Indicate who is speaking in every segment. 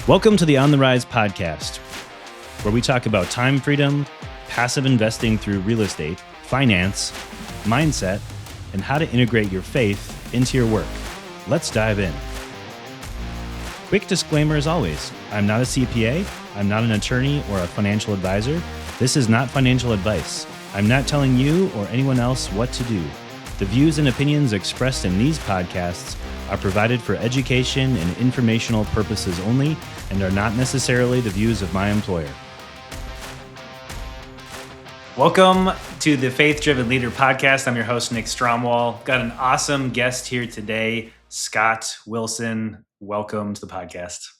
Speaker 1: Welcome to the On the Rise podcast, where we talk about time freedom, passive investing through real estate, finance, mindset, and how to integrate your faith into your work. Let's dive in. Quick disclaimer as always, I'm not a CPA, I'm not an attorney or a financial advisor. This is not financial advice. I'm not telling you or anyone else what to do. The views and opinions expressed in these podcasts are provided for education and informational purposes only and are not necessarily the views of my employer. Welcome to the Faith Driven Leader podcast. I'm your host, Nick Stromwall. Got an awesome guest here today, Scott Wilson. Welcome to the podcast.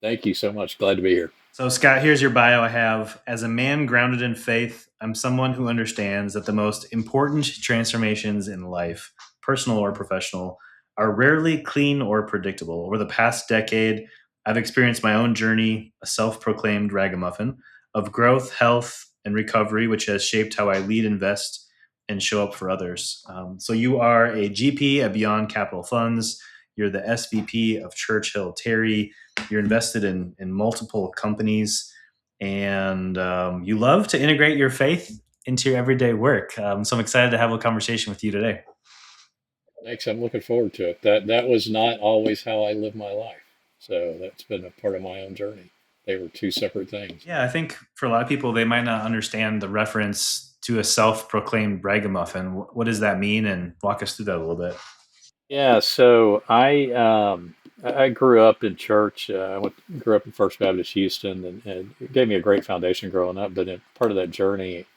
Speaker 2: Thank you so much. Glad to be here.
Speaker 1: So, Scott, here's your bio I have. As a man grounded in faith, I'm someone who understands that the most important transformations in life, personal or professional, are rarely clean or predictable. Over the past decade, I've experienced my own journey, a self-proclaimed ragamuffin, of growth, health, and recovery, which has shaped how I lead, invest, and show up for others. So you are a GP at Beyond Capital Funds. You're the SVP of Churchill Terry. You're invested in multiple companies, and you love to integrate your faith into your everyday work. So I'm excited to have a conversation with you today.
Speaker 2: Thanks. I'm looking forward to it. That was not always how I lived my life. So that's been a part of my own journey. They were two separate things.
Speaker 1: Yeah, I think for a lot of people, they might not understand the reference to a self-proclaimed ragamuffin. What does that mean? And walk us through that a little bit.
Speaker 2: Yeah. So I grew up in church. Grew up in First Baptist Houston, and it gave me a great foundation growing up. But in part of that journey,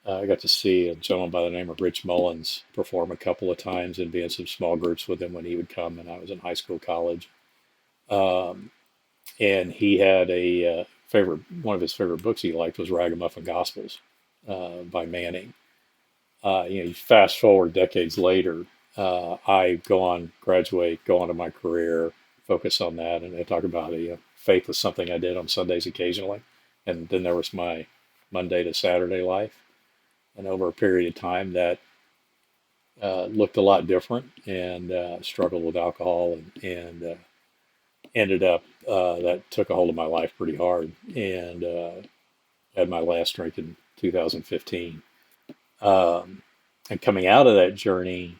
Speaker 2: I got to see a gentleman by the name of Rich Mullins perform a couple of times and be in some small groups with him when he would come. And I was in high school, college. And he had one of his favorite books he liked was Ragamuffin Gospels by Manning. You fast forward decades later, I graduate, go on to my career, focus on that, and I talk about faith was something I did on Sundays occasionally, and then there was my Monday to Saturday life, and over a period of time that looked a lot different, and struggled with alcohol, and ended up that took a hold of my life pretty hard, and had my last drink in 2015. And coming out of that journey,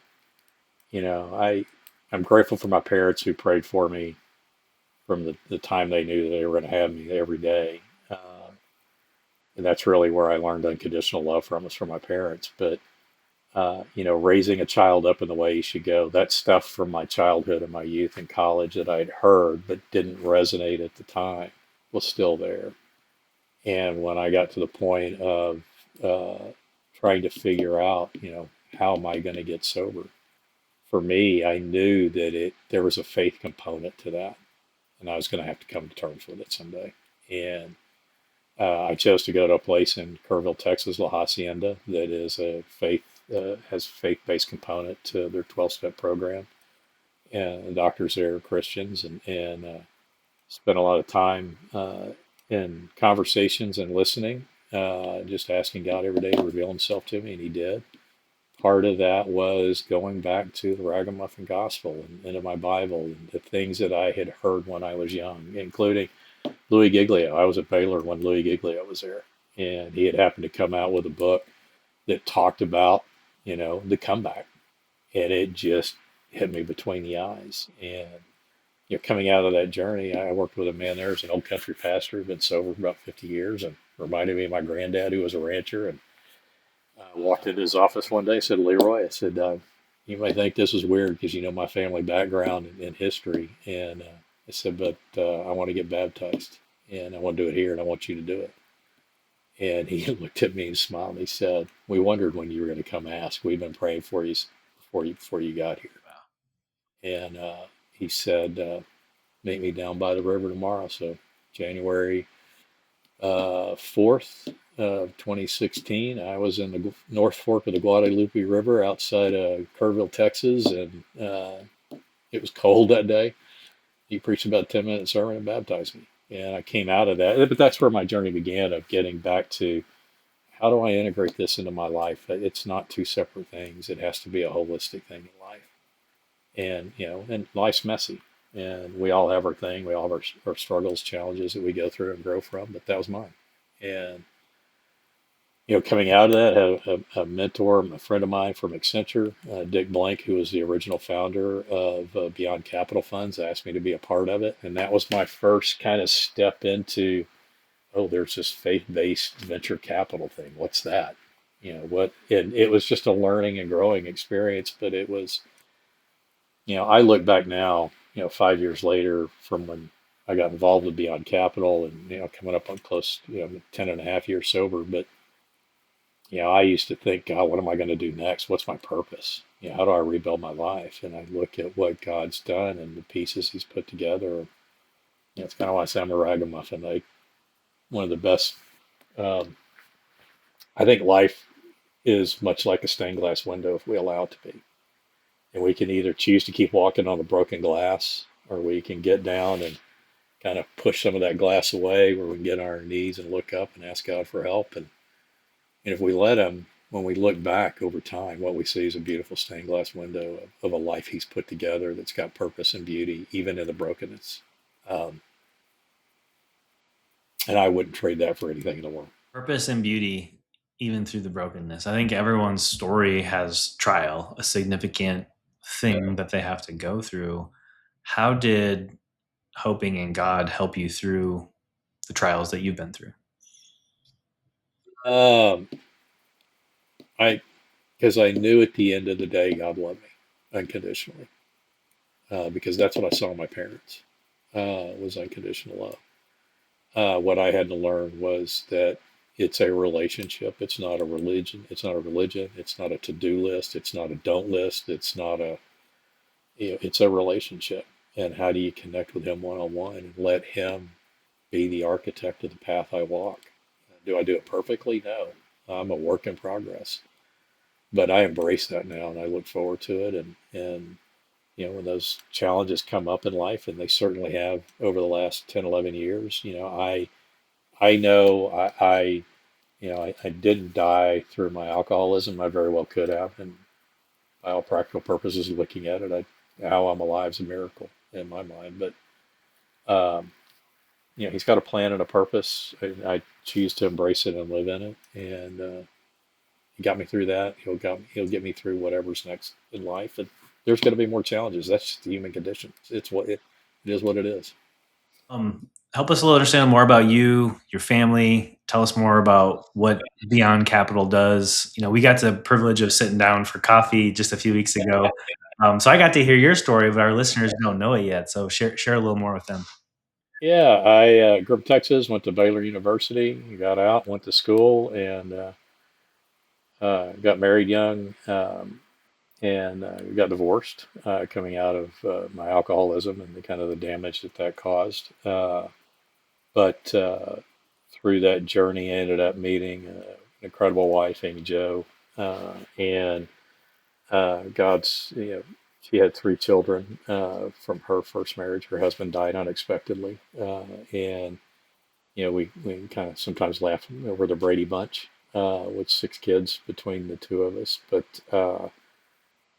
Speaker 2: I'm grateful for my parents who prayed for me from the time they knew that they were going to have me every day. And that's really where I learned unconditional love from, was from my parents. But raising a child up in the way he should go, that stuff from my childhood and my youth and college that I'd heard but didn't resonate at the time was still there. And when I got to the point of trying to figure out, how am I going to get sober? For me, I knew that there was a faith component to that, and I was going to have to come to terms with it someday. And I chose to go to a place in Kerrville, Texas, La Hacienda, that is has faith-based component to their 12-step program. And the doctors there are Christians, and spent a lot of time in conversations and listening, just asking God every day to reveal himself to me, and he did. Part of that was going back to the Ragamuffin Gospel and into my Bible and the things that I had heard when I was young, including Louis Giglio. I was at Baylor when Louis Giglio was there, and he had happened to come out with a book that talked about, the comeback, and it just hit me between the eyes. And coming out of that journey, I worked with a man there as an old country pastor who'd been sober for about 50 years, and reminded me of my granddad, who was a rancher. And I walked into his office one day, said, "Leroy," I said, "you may think this is weird because you know my family background and history." And I said, "But I want to get baptized, and I want to do it here, and I want you to do it." And he looked at me and smiled, and he said, "We wondered when you were going to come ask. We've been praying for you before you got here." And he said, "Meet me down by the river tomorrow." So January 4th of 2016, I was in the North Fork of the Guadalupe River outside of Kerrville, Texas, and it was cold that day. He preached about a 10-minute sermon and baptized me. And I came out of that, but that's where my journey began, of getting back to, how do I integrate this into my life? It's not two separate things. It has to be a holistic thing in life. And, and life's messy. And we all have our thing. We all have our struggles, challenges that we go through and grow from. But that was mine. And coming out of that, had a mentor, a friend of mine from Accenture, Dick Blank, who was the original founder of Beyond Capital Funds, asked me to be a part of it. And that was my first kind of step into, oh, there's this faith-based venture capital thing. What's that? What? And it was just a learning and growing experience. But it was, I look back now, 5 years later from when I got involved with Beyond Capital and, coming up on close, 10 and a half years sober. But I used to think, God, what am I going to do next? What's my purpose? How do I rebuild my life? And I look at what God's done and the pieces He's put together. It's kind of why I say I'm a ragamuffin. One of the best. Um, I think life is much like a stained glass window if we allow it to be, and we can either choose to keep walking on the broken glass, or we can get down and kind of push some of that glass away, where we can get on our knees and look up and ask God for help. And if we let Him, when we look back over time, what we see is a beautiful stained glass window of a life He's put together that's got purpose and beauty, even in the brokenness. Um, and I wouldn't trade that for anything in the world.
Speaker 1: Purpose and beauty, even through the brokenness. I think everyone's story has trial, a significant thing that they have to go through. How did hoping in God help you through the trials that you've been through?
Speaker 2: Um, I Because I knew at the end of the day God loved me unconditionally, because that's what I saw in my parents, was unconditional love. What I had to learn was that it's a relationship. It's not a religion. It's not a religion. It's not a to-do list. It's not a don't list. It's not a, it's a relationship. And how do you connect with Him one-on-one and let Him be the architect of the path I walk? Do I do it perfectly? No. I'm a work in progress. But I embrace that now and I look forward to it. And when those challenges come up in life, and they certainly have over the last 10, 11 years, I know I didn't die through my alcoholism. I very well could have. And by all practical purposes, looking at it, how I'm alive is a miracle in my mind. But, um, He's got a plan and a purpose. I choose to embrace it and live in it. And He got me through that. He'll get me through whatever's next in life. And there's going to be more challenges. That's just the human condition. It is what it is.
Speaker 1: Help us a little understand more about you, your family. Tell us more about what Beyond Capital does. We got the privilege of sitting down for coffee just a few weeks ago. So I got to hear your story, but our listeners don't know it yet. So share a little more with them.
Speaker 2: Yeah, I grew up in Texas, went to Baylor University, got out, went to school, and got married young, and got divorced coming out of my alcoholism and the kind of the damage that caused. But through that journey, I ended up meeting an incredible wife, Amy Jo, and God's, she had 3 children from her first marriage. Her husband died unexpectedly, and we kind of sometimes laugh. We're the Brady Bunch, with 6 kids between the two of us. But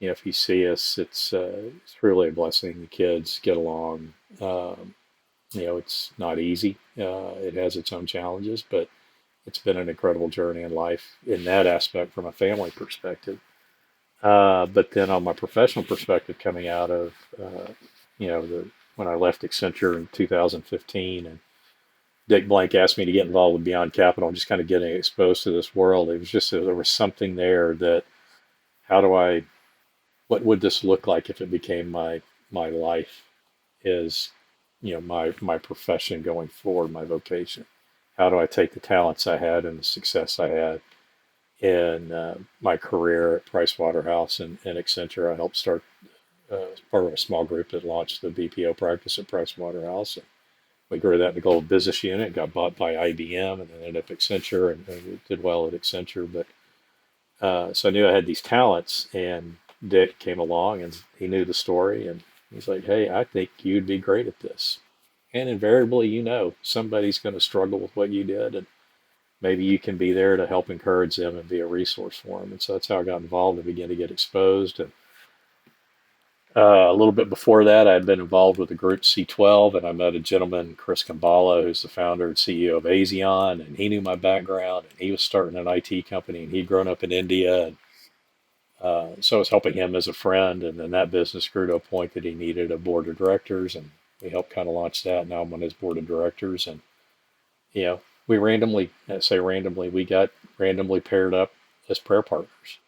Speaker 2: if you see us, it's really a blessing. The kids get along. It's not easy. It has its own challenges, but it's been an incredible journey in life in that aspect from a family perspective. But then on my professional perspective, coming out of when I left Accenture in 2015, and Dick Blank asked me to get involved with Beyond Capital and just kind of getting exposed to this world. It was just there was something there that, how do I what would this look like if it became my life, is my profession going forward, my vocation? How do I take the talents I had and the success I had in my career at Price Waterhouse and Accenture? I helped start as part of a small group that launched the BPO practice at Price Waterhouse. We grew that in the global business unit, got bought by IBM, and then ended up Accenture, and we did well at Accenture. But so I knew I had these talents, and Dick came along and he knew the story, and he's like, "Hey, I think you'd be great at this." And invariably, somebody's going to struggle with what you did, and maybe you can be there to help encourage them and be a resource for them. And so that's how I got involved and began to get exposed. And A little bit before that, I had been involved with the group C12, and I met a gentleman, Chris Kambala, who's the founder and CEO of Azion, and he knew my background, and he was starting an IT company, and he'd grown up in India, and so I was helping him as a friend, and then that business grew to a point that he needed a board of directors, and we helped kind of launch that. Now I'm on his board of directors, and you know, we randomly, I say randomly, we got randomly paired up as prayer partners.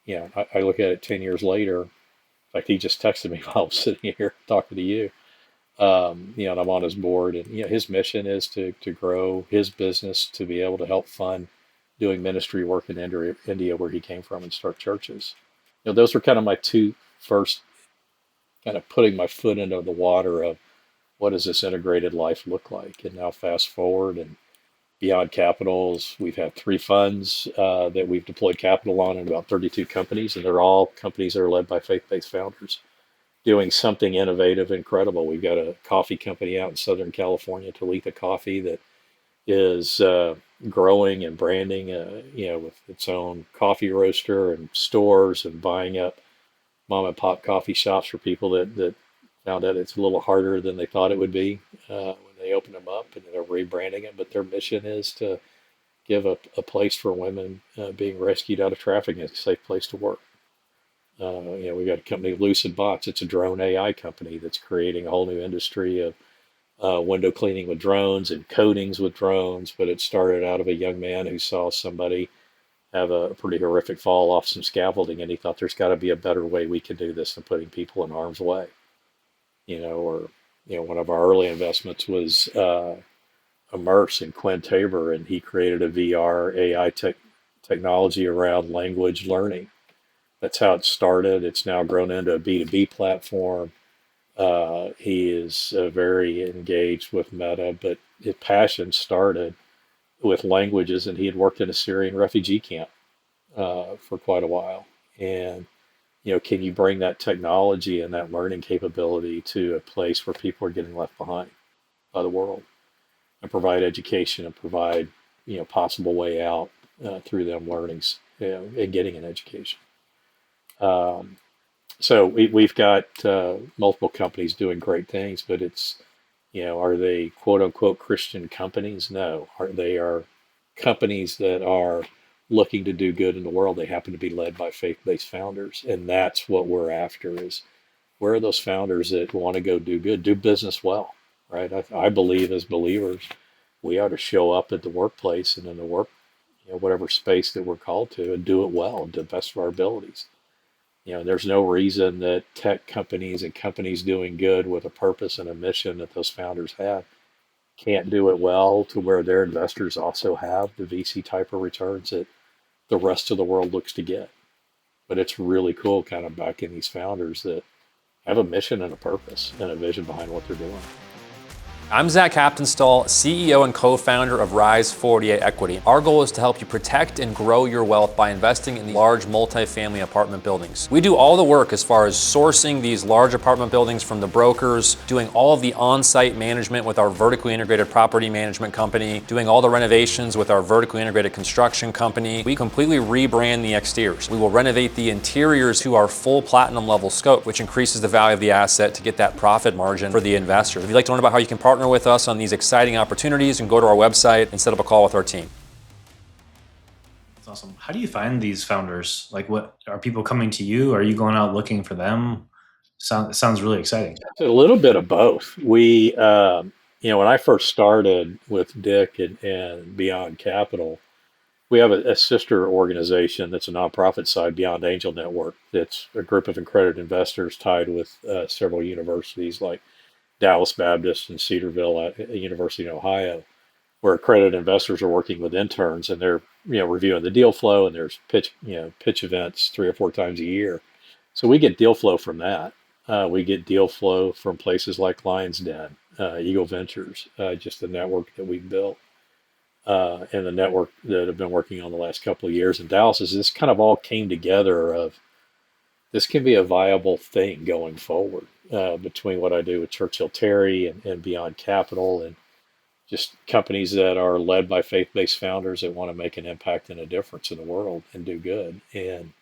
Speaker 2: I look at it 10 years later. In fact, he just texted me while I was sitting here talking to you. And I'm on his board, and his mission is to grow his business to be able to help fund doing ministry work in India, where he came from, and start churches. Those were kind of my two first kind of putting my foot into the water of what does this integrated life look like. And now fast forward, and Beyond Capitals, we've had three funds that we've deployed capital on in about 32 companies, and they're all companies that are led by faith-based founders doing something innovative, incredible. We've got a coffee company out in Southern California, Talitha Coffee, that is growing and branding, with its own coffee roaster and stores, and buying up mom and pop coffee shops for people that found out it's a little harder than they thought it would be when they open them up, and they're rebranding it. But their mission is to give a place for women being rescued out of trafficking, a safe place to work. We've got a company, Lucid Bots. It's a drone AI company that's creating a whole new industry of window cleaning with drones and coatings with drones. But it started out of a young man who saw somebody have a pretty horrific fall off some scaffolding, and he thought there's got to be a better way we can do this than putting people in harm's way. One of our early investments was Immerse in Quinn Tabor, and he created a VR AI technology around language learning. That's how it started. It's now grown into a B2B platform. He is very engaged with Meta, but his passion started with languages, and he had worked in a Syrian refugee camp for quite a while. And can you bring that technology and that learning capability to a place where people are getting left behind by the world, and provide education and provide possible way out through them learnings, and getting an education. So we've got multiple companies doing great things, but it's, are they quote unquote Christian companies? No, they are companies that are looking to do good in the world. They happen to be led by faith-based founders, and that's what we're after. Is where are those founders that want to go do good, do business well, right? I believe as believers, we ought to show up at the workplace and in the work, whatever space that we're called to, and do it well to the best of our abilities. There's no reason that tech companies and companies doing good with a purpose and a mission that those founders have can't do it well to where their investors also have the VC type of returns that the rest of the world looks to get. But it's really cool kind of backing these founders that have a mission and a purpose and a vision behind what they're doing.
Speaker 3: I'm Zach Captainstall, CEO and co-founder of Rise 48 Equity. Our goal is to help you protect and grow your wealth by investing in large multifamily apartment buildings. We do all the work as far as sourcing these large apartment buildings from the brokers, doing all of the on-site management with our vertically integrated property management company, doing all the renovations with our vertically integrated construction company. We completely rebrand the exteriors. We will renovate the interiors to our full platinum level scope, which increases the value of the asset to get that profit margin for the investor. If you'd like to learn about how you can partner with us on these exciting opportunities, and go to our website and set up a call with our team.
Speaker 1: That's awesome. How do you find these founders? Like, what are people coming to you? Are you going out looking for them? Sounds really exciting.
Speaker 2: A little bit of both. When I first started with Dick and Beyond Capital, we have a sister organization that's a nonprofit side, Beyond Angel Network. That's a group of accredited investors tied with several universities like Dallas Baptist and Cedarville at University in Ohio, where accredited investors are working with interns, and they're reviewing the deal flow, and there's pitch events 3 or 4 times a year. So we get deal flow from that. We get deal flow from places like Lions Den, Eagle Ventures, just the network that we've built, and the network that I've been working on the last couple of years in Dallas. Is this kind of all came together of this can be a viable thing going forward, between what I do with Churchill Terry and Beyond Capital, and just companies that are led by faith-based founders that want to make an impact and a difference in the world and do good. And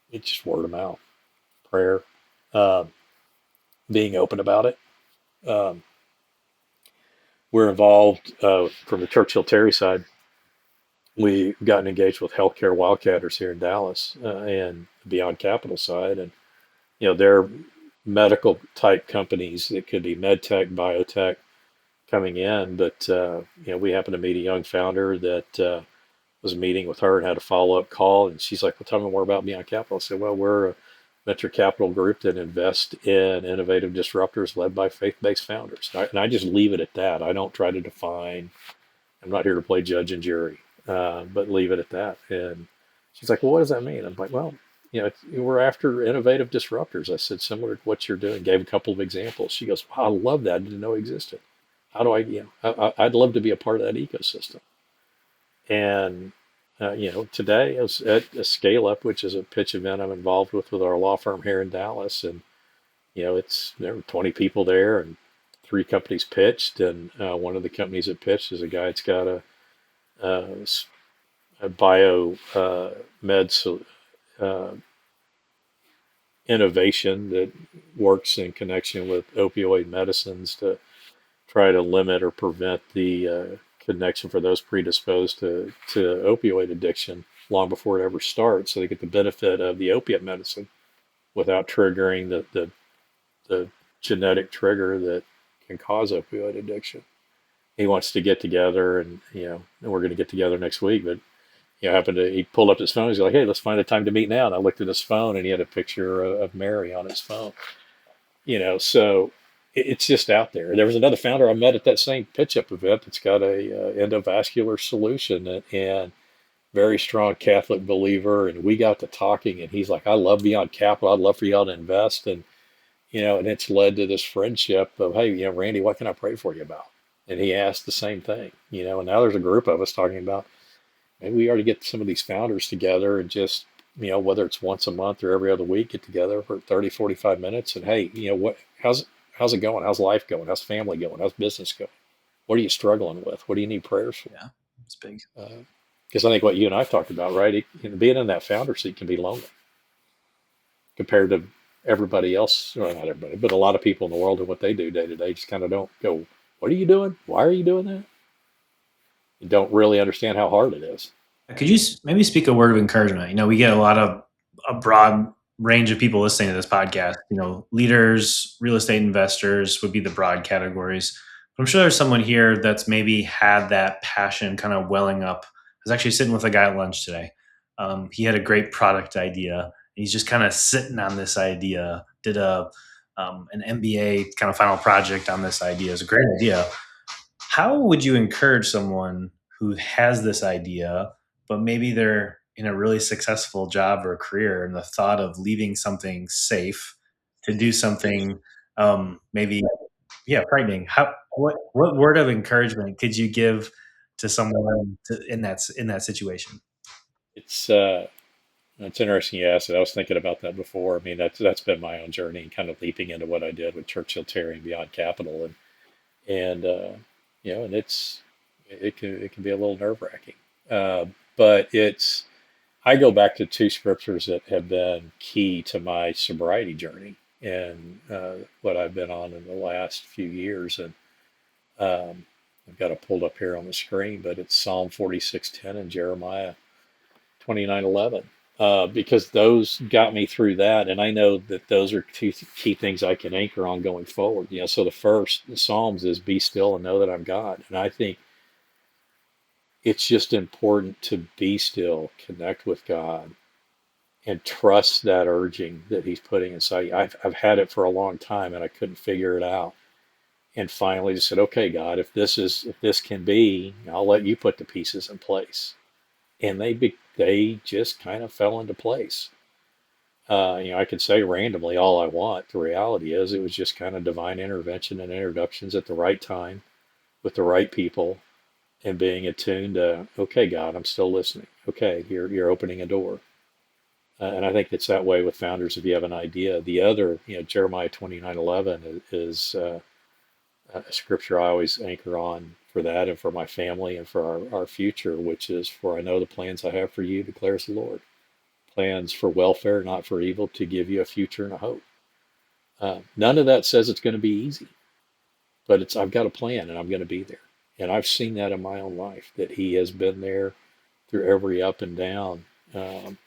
Speaker 2: it's just word of mouth, prayer, uh, being open about it. Um, we're involved from the Churchill Terry side. We gotten engaged with healthcare wildcatters here in Dallas and Beyond Capital side, and they're medical type companies that could be med tech, biotech coming in. But we happened to meet a young founder that was meeting with her and had a follow up call, and she's like, "Well, tell me more about Beyond Capital." I said, "Well, we're a venture capital group that invest in innovative disruptors led by faith based founders." And I just leave it at that. I don't try to define. I'm not here to play judge and jury, but leave it at that. And she's like, "Well, what does that mean?" I'm like, "Well, we're after innovative disruptors." I said, "Similar to what you're doing." Gave a couple of examples. She goes, "Wow, I love that. I didn't know it existed. How do I, I'd love to be a part of that ecosystem." And, today I was at a Scale Up, which is a pitch event I'm involved with our law firm here in Dallas. And, there were 20 people there and 3 companies pitched. And one of the companies that pitched is a guy that's got a, a bio med uh, innovation that works in connection with opioid medicines to try to limit or prevent the connection for those predisposed to opioid addiction long before it ever starts, so they get the benefit of the opiate medicine without triggering the genetic trigger that can cause opioid addiction. He wants to get together, and we're going to get together next week. But he pulled up his phone. He's like, "Hey, let's find a time to meet now." And I looked at his phone, and he had a picture of Mary on his phone. So it's just out there. There was another founder I met at that same pitch up event that's got a endovascular solution, and very strong Catholic believer. And we got to talking, and he's like, "I love Beyond Capital. I'd love for y'all to invest." And and it's led to this friendship of, "Hey, Randy, what can I pray for you about?" And he asked the same thing. And now there's a group of us talking about, maybe we ought to get some of these founders together and just, whether it's once a month or every other week, get together for 30, 45 minutes. And hey, how's it going? How's life going? How's family going? How's business going? What are you struggling with? What do you need prayers for?
Speaker 1: Yeah, it's big.
Speaker 2: Because I think what you and I talked about, right? Being in that founder seat can be lonely compared to everybody else. Well, not everybody, but a lot of people in the world and what they do day to day just kind of don't go, "What are you doing? Why are you doing that?" You don't really understand how hard it is.
Speaker 1: Could you maybe speak a word of encouragement? We get a broad range of people listening to this podcast. Leaders, real estate investors would be the broad categories. I'm sure there's someone here that's maybe had that passion kind of welling up. I was actually sitting with a guy at lunch today. He had a great product idea, and he's just kind of sitting on this idea. Did an MBA kind of final project on this idea. It's a great idea. How would you encourage someone who has this idea, but maybe they're in a really successful job or career, and the thought of leaving something safe to do something maybe, yeah, frightening? What word of encouragement could you give to someone in that situation?
Speaker 2: It's interesting you asked it. I was thinking about that before. I mean, that's been my own journey, kind of leaping into what I did with Churchill Terry and Beyond Capital, and and it can be a little nerve wracking, but I go back to 2 scriptures that have been key to my sobriety journey and what I've been on in the last few years, and I've got it pulled up here on the screen, but it's Psalm 46:10 and Jeremiah 29:11. Because those got me through that, and I know that those are 2 key things I can anchor on going forward. So the first Psalms is "Be still and know that I'm God," and I think it's just important to be still, connect with God, and trust that urging that He's putting inside you. I've had it for a long time, and I couldn't figure it out, and finally just said, "Okay, God, if this can be, I'll let you put the pieces in place." And they just kind of fell into place. I could say randomly all I want. The reality is, it was just kind of divine intervention and introductions at the right time with the right people, and being attuned to, "Okay, God, I'm still listening. Okay, you're opening a door." And I think it's that way with founders. If you have an idea, the other, Jeremiah 29:11 is a scripture I always anchor on for that and for my family and for our future, which is, "For I know the plans I have for you, declares the Lord. Plans for welfare, not for evil, to give you a future and a hope." None of that says it's going to be easy, but I've got a plan and I'm going to be there. And I've seen that in my own life, that he has been there through every up and down. In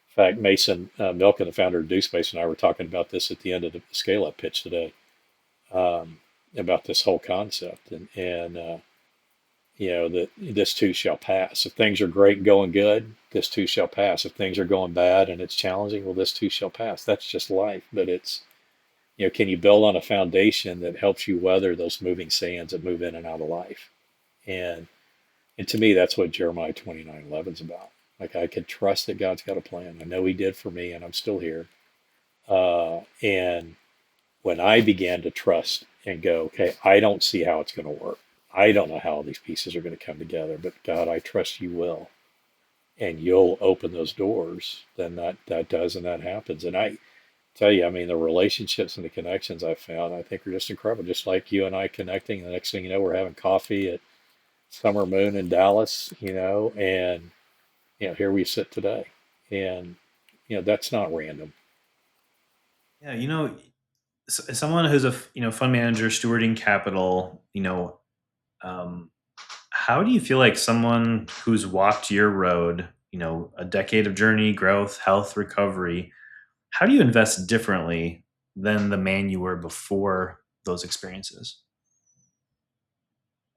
Speaker 2: fact, Mason Milken, the founder of Deuce Mason, and I were talking about this at the end of the scale up pitch today, um, about this whole concept. That this too shall pass. If things are great and going good, this too shall pass. If things are going bad and it's challenging, well, this too shall pass. That's just life. But can you build on a foundation that helps you weather those moving sands that move in and out of life? And and to me, that's what Jeremiah 29:11 is about. Like, I can trust that God's got a plan. I know He did for me, and I'm still here. And when I began to trust and go, okay, I don't see how it's going to work. I don't know how all these pieces are going to come together, but God, I trust you will, and you'll open those doors. Then that does, and that happens. And I tell you, I mean, the relationships and the connections I've found, I think, are just incredible. Just like you and I connecting, the next thing you know, we're having coffee at Summer Moon in Dallas, and here we sit today, and that's not random.
Speaker 1: Yeah, someone who's a fund manager stewarding capital, um, how do you feel like someone who's walked your road, a decade of journey, growth, health, recovery, how do you invest differently than the man you were before those experiences?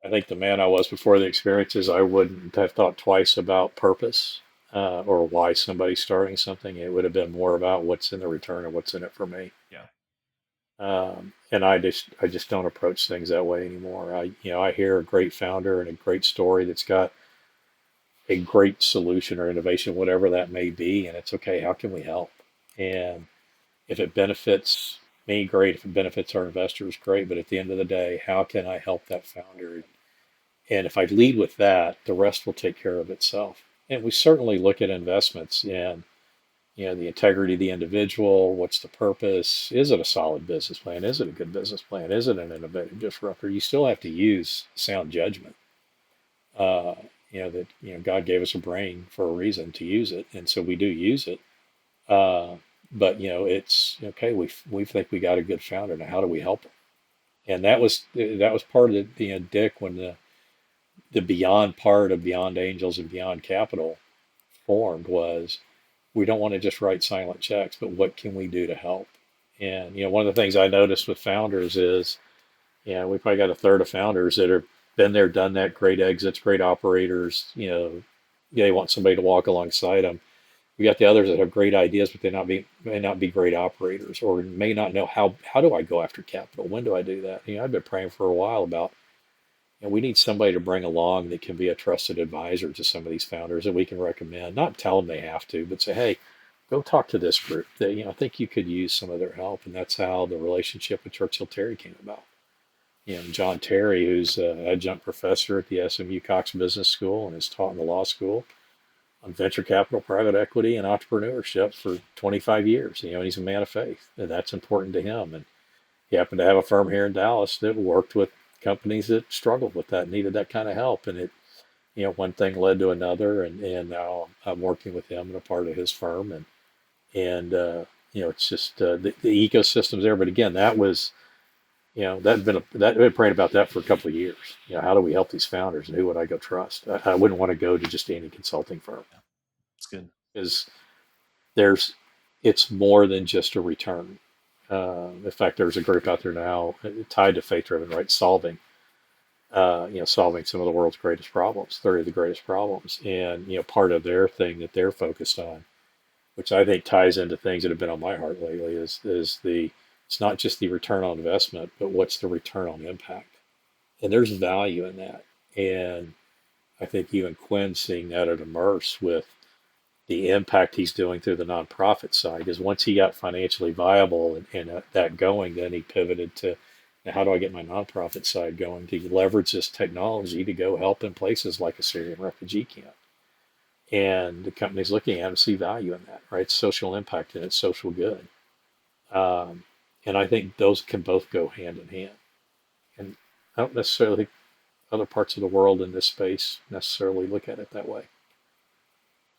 Speaker 2: I think the man I was before the experiences, I wouldn't have thought twice about purpose, or why somebody's starting something. It would have been more about what's in the return and what's in it for me.
Speaker 1: Yeah.
Speaker 2: And I just don't approach things that way anymore. I hear a great founder and a great story that's got a great solution or innovation, whatever that may be, and it's okay. How can we help? And if it benefits me, great. If it benefits our investors, great. But at the end of the day, how can I help that founder? And if I lead with that, the rest will take care of itself. And we certainly look at investments and the integrity of the individual. What's the purpose? Is it a solid business plan? Is it a good business plan? Is it an innovative disruptor? You still have to use sound judgment. Uh, that God gave us a brain for a reason to use it, and so we do use it. Uh, but it's okay. We think we got a good founder. Now, how do we help them? And that was part of Dick, when the beyond part of Beyond Angels and Beyond Capital formed, was we don't want to just write silent checks, but what can we do to help? And one of the things I noticed with founders is, we probably got a third of founders that have been there, done that, great exits, great operators. They want somebody to walk alongside them. We got the others that have great ideas, but may not be great operators, or may not know how do I go after capital? When do I do that? I've been praying for a while about, we need somebody to bring along that can be a trusted advisor to some of these founders that we can recommend. Not tell them they have to, but say, hey, go talk to this group. That I think you could use some of their help, and that's how the relationship with Churchill Terry came about. John Terry, who's an adjunct professor at the SMU Cox Business School and has taught in the law school on venture capital, private equity, and entrepreneurship for 25 years. And he's a man of faith, and that's important to him. And he happened to have a firm here in Dallas that worked with companies that struggled with that, needed that kind of help. And one thing led to another, and now I'm working with him and a part of his firm, and it's just the ecosystem's there. But again, that was that I've been praying about that for a couple of years. How do we help these founders, and who would I go trust? I wouldn't want to go to just any consulting firm.
Speaker 1: It's good.
Speaker 2: Because it's more than just a return. In fact, there's a group out there now tied to faith-driven, right? Solving some of the world's greatest problems, 30 of the greatest problems. And, part of their thing that they're focused on, which I think ties into things that have been on my heart lately, is it's not just the return on investment, but what's the return on impact? And there's value in that. And I think even Quinn seeing that at Immerse with the impact he's doing through the nonprofit side, because once he got financially viable and that going, then he pivoted to, now how do I get my nonprofit side going to leverage this technology to go help in places like a Syrian refugee camp. And the company's looking at it and see value in that, right? It's social impact and it's social good. And I think those can both go hand in hand. And I don't necessarily think other parts of the world in this space necessarily look at it that way.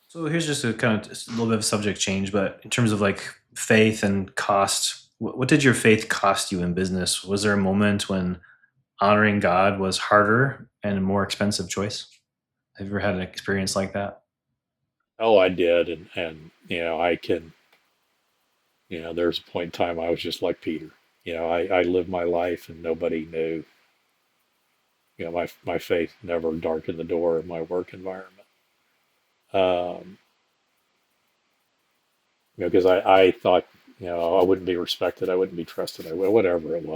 Speaker 1: So here's just a kind of a little bit of subject change, but in terms of like faith and cost, What did your faith cost you in business? Was there a moment when honoring God was harder and a more expensive choice? Have you ever had an experience like that?
Speaker 2: Oh, I did, and I can, there's a point in time I was just like Peter. I lived my life and nobody knew. My faith never darkened the door of my work environment. Um, because I thought, I wouldn't be respected, I wouldn't be trusted, whatever it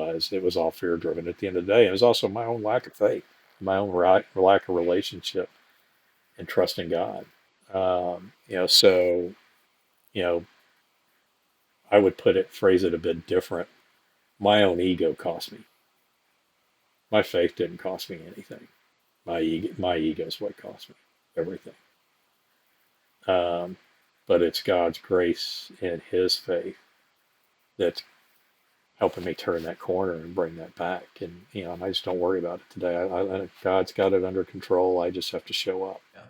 Speaker 2: was all fear driven at the end of the day. It was also my own lack of faith, my own lack of relationship and trusting God. So, you know, I would phrase it a bit different. My own ego cost me. My faith didn't cost me anything. My ego is what cost me everything. Um, but it's God's grace and His faith that's helping me turn that corner and bring that back. And and I just don't worry about it today. God's got it under control. I just have to show up.
Speaker 1: Yeah,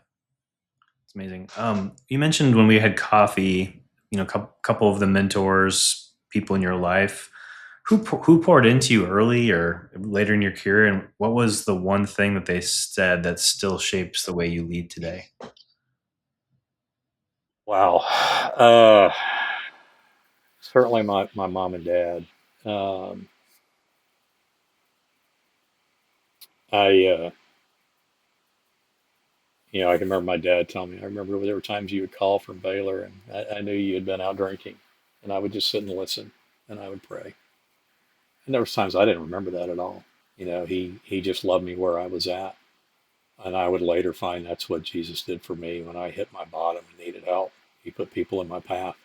Speaker 1: it's amazing. You mentioned when we had coffee, couple of the mentors, people in your life, who poured into you early or later in your career, and what was the one thing that they said that still shapes the way you lead today?
Speaker 2: Wow. Uh, Certainly my mom and dad. Um, I, I can remember my dad telling me, I remember there were times you would call from Baylor and I knew you had been out drinking and I would just sit and listen and I would pray. And there was times I didn't remember that at all. He just loved me where I was at. And I would later find that's what Jesus did for me when I hit my bottom and needed help. He put people in my path.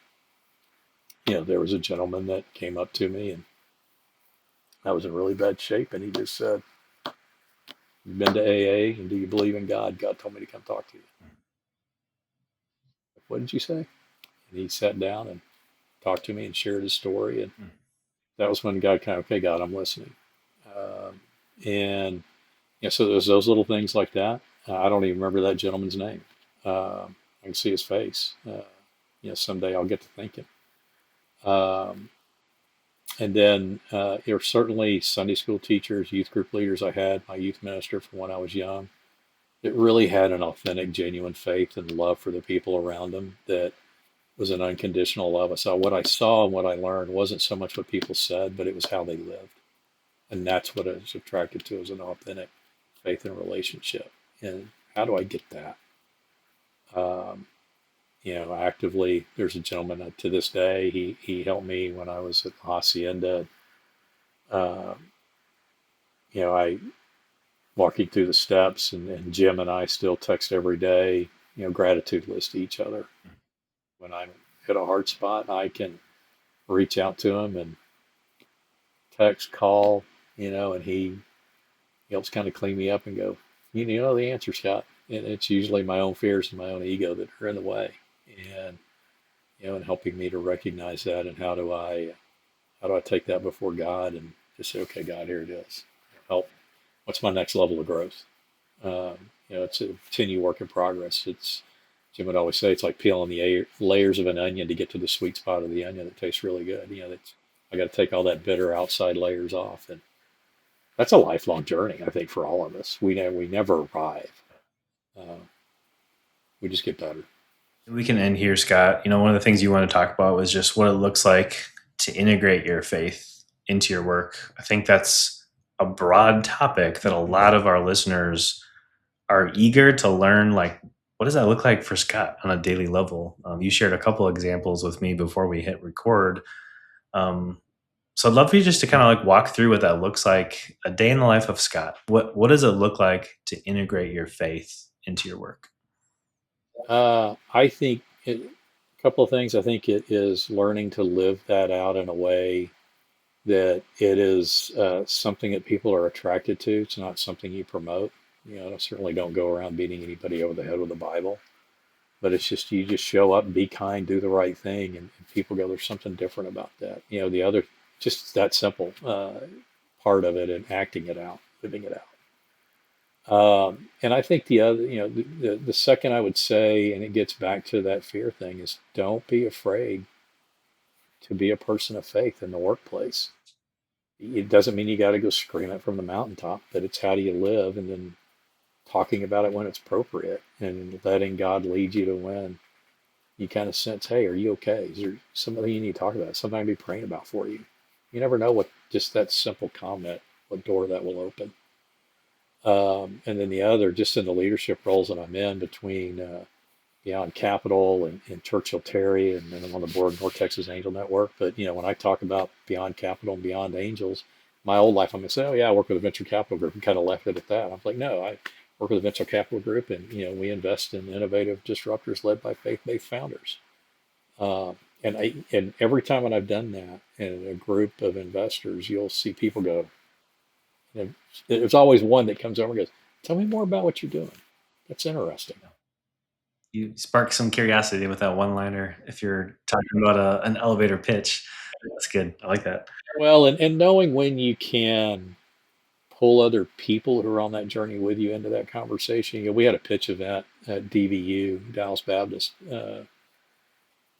Speaker 2: There was a gentleman that came up to me and I was in really bad shape and he just said, "You've been to AA and do you believe in God? God told me to come talk to you." What did you say? And he sat down and talked to me and shared his story. And
Speaker 1: Mm.
Speaker 2: that was when God kind of, okay, God, I'm listening. Um, and so there's those little things like that. I don't even remember that gentleman's name. I can see his face. Someday I'll get to thinking. Um, and then there were certainly Sunday school teachers, youth group leaders I had, my youth minister from when I was young, that really had an authentic, genuine faith and love for the people around them that was an unconditional love. So what I saw and what I learned wasn't so much what people said, but it was how they lived. And that's what I was attracted to, as an authentic faith and relationship. And how do I get that? Um, Actively, there's a gentleman to this day, he helped me when I was at the Hacienda. Uh, I walking through the steps and Jim and I still text every day, gratitude list to each other. When I'm at a hard spot, I can reach out to him and text, call, and he helps kind of clean me up and go, you know the answer, Scott. And it's usually my own fears and my own ego that are in the way. And, and helping me to recognize that and how do I take that before God and just say, okay, God, here it is. Help. What's my next level of growth? It's a continued work in progress. Jim would always say it's like peeling the layers of an onion to get to the sweet spot of the onion that tastes really good. I got to take all that bitter outside layers off, and that's a lifelong journey. I think for all of us, we never arrive. Uh, we just get better.
Speaker 1: We can end here, Scott. One of the things you want to talk about was just what it looks like to integrate your faith into your work. I think that's a broad topic that a lot of our listeners are eager to learn. Like, what does that look like for Scott on a daily level? You shared a couple examples with me before we hit record. So I'd love for you just to kind of like walk through what that looks like, a day in the life of Scott. What does it look like to integrate your faith into your work?
Speaker 2: I think a couple of things. I think it is learning to live that out in a way that it is something that people are attracted to. It's not something you promote. I certainly don't go around beating anybody over the head with the Bible, but it's just you just show up, be kind, do the right thing, and people go, "There's something different about that." The other, just that simple part of it, and acting it out, living it out. And I think the other, the second I would say, and it gets back to that fear thing, is don't be afraid to be a person of faith in the workplace. It doesn't mean you got to go scream it from the mountaintop, but it's how do you live, and then talking about it when it's appropriate and letting God lead you to when you kind of sense, hey, are you okay? Is there something you need to talk about? Something I be praying about for you? You never know what just that simple comment, what door that will open. And then the other, just in the leadership roles that I'm in between Beyond Capital and Churchill Terry, and then I'm on the board of North Texas Angel Network. But when I talk about Beyond Capital and Beyond Angels, my old life, I'm gonna say, oh yeah, I work with a venture capital group, and kind of left it at that. I'm like, no, I work with a venture capital group, and we invest in innovative disruptors led by faith-based founders. And every time when I've done that in a group of investors, you'll see people go. There's always one that comes over and goes, tell me more about what you're doing. That's interesting.
Speaker 1: You spark some curiosity with that one-liner if you're talking about an elevator pitch. That's good. I like that.
Speaker 2: Well, and knowing when you can pull other people who are on that journey with you into that conversation. We had a pitch event at DBU, Dallas Baptist,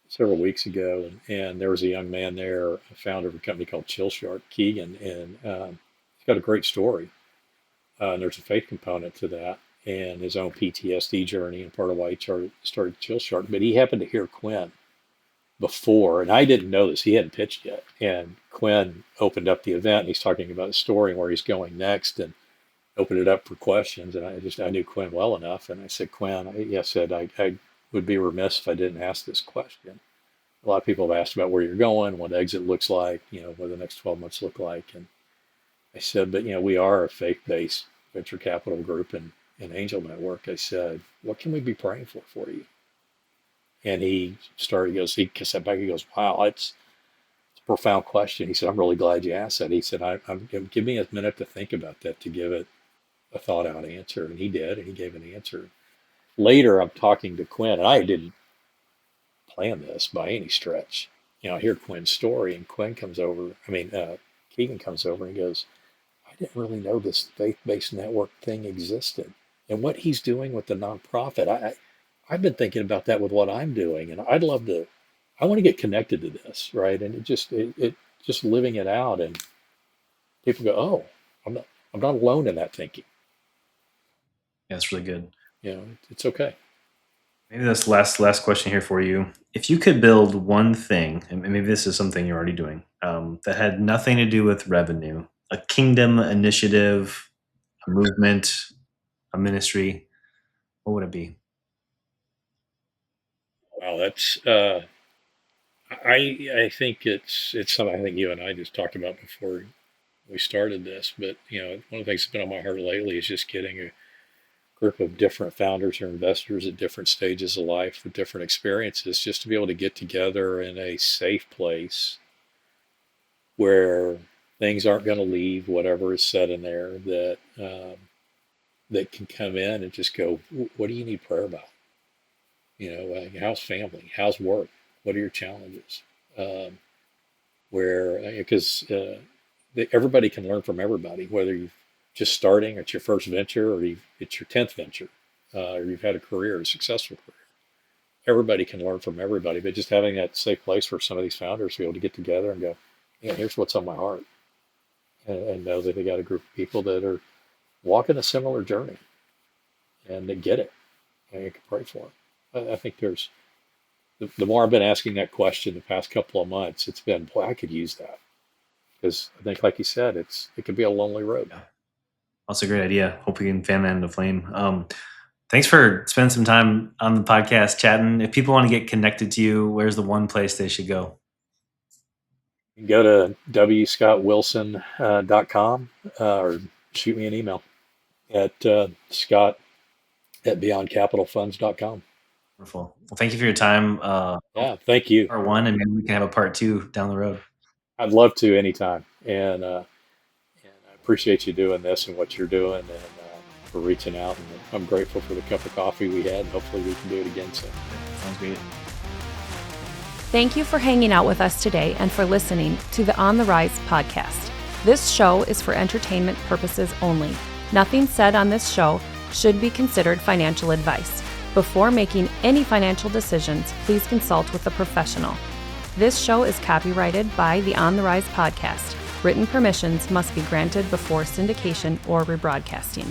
Speaker 2: several weeks ago, and there was a young man there, a founder of a company called Chill Shark, Keegan, and he's got a great story. And there's a faith component to that, and his own PTSD journey, and part of why he started Chill Shark. But he happened to hear Quinn before, and I didn't know this. He hadn't pitched yet. And Quinn opened up the event, and he's talking about the story and where he's going next, and opened it up for questions. And I knew Quinn well enough, and I said, Quinn, I would be remiss if I didn't ask this question. A lot of people have asked about where you're going, what exit looks like, what the next 12 months look like. And I said, but we are a faith-based venture capital group and Angel Network. I said, what can we be praying for you? And he sat back, he goes, wow, it's a profound question. He said, I'm really glad you asked that. He said, give me a minute to think about that, to give it a thought out answer. And he did, and he gave an answer. Later, I'm talking to Quinn, and I didn't plan this by any stretch. I hear Quinn's story, and Keegan comes over and goes, I didn't really know this faith-based network thing existed. And what he's doing with the nonprofit, I've been thinking about that with what I'm doing, and I want to get connected to this, right? And it just living it out, and people go, oh, I'm not alone in that thinking.
Speaker 1: Yeah, it's really good.
Speaker 2: It's okay.
Speaker 1: Maybe this last question here for you. If you could build one thing, and maybe this is something you're already doing, that had nothing to do with revenue, a kingdom initiative, a movement, a ministry, what would it be?
Speaker 2: Wow, that's I think it's something I think you and I just talked about before we started this. But one of the things that's been on my heart lately is just getting a group of different founders or investors at different stages of life with different experiences, just to be able to get together in a safe place where things aren't going to leave whatever is said in there, that can come in and just go, what do you need prayer about? How's family? How's work? What are your challenges? Because everybody can learn from everybody, whether you're just starting, it's your first venture, or it's your 10th venture, or you've had a successful career. Everybody can learn from everybody, but just having that safe place for some of these founders to be able to get together and go, here's what's on my heart. And know that they got a group of people that are walking a similar journey and they get it, and you can pray for them. I think the more I've been asking that question the past couple of months, it's been, boy, I could use that. Because I think, like you said, it could be a lonely road.
Speaker 1: That's a great idea. Hope we can fan that into flame. Thanks for spending some time on the podcast chatting. If people want to get connected to you, where's the one place they should go?
Speaker 2: You can go to wscottwilson.com or shoot me an email at scott@beyondcapitalfunds.com.
Speaker 1: Wonderful. Well, thank you for your time.
Speaker 2: Thank you.
Speaker 1: Part one, and maybe we can have a part two down the road.
Speaker 2: I'd love to anytime. And I appreciate you doing this and what you're doing, and for reaching out. And I'm grateful for the cup of coffee we had, and hopefully we can do it again soon.
Speaker 1: Sounds great.
Speaker 4: Thank you for hanging out with us today and for listening to the On the Rise podcast. This show is for entertainment purposes only. Nothing said on this show should be considered financial advice. Before making any financial decisions, please consult with a professional. This show is copyrighted by the On the Rise podcast. Written permissions must be granted before syndication or rebroadcasting.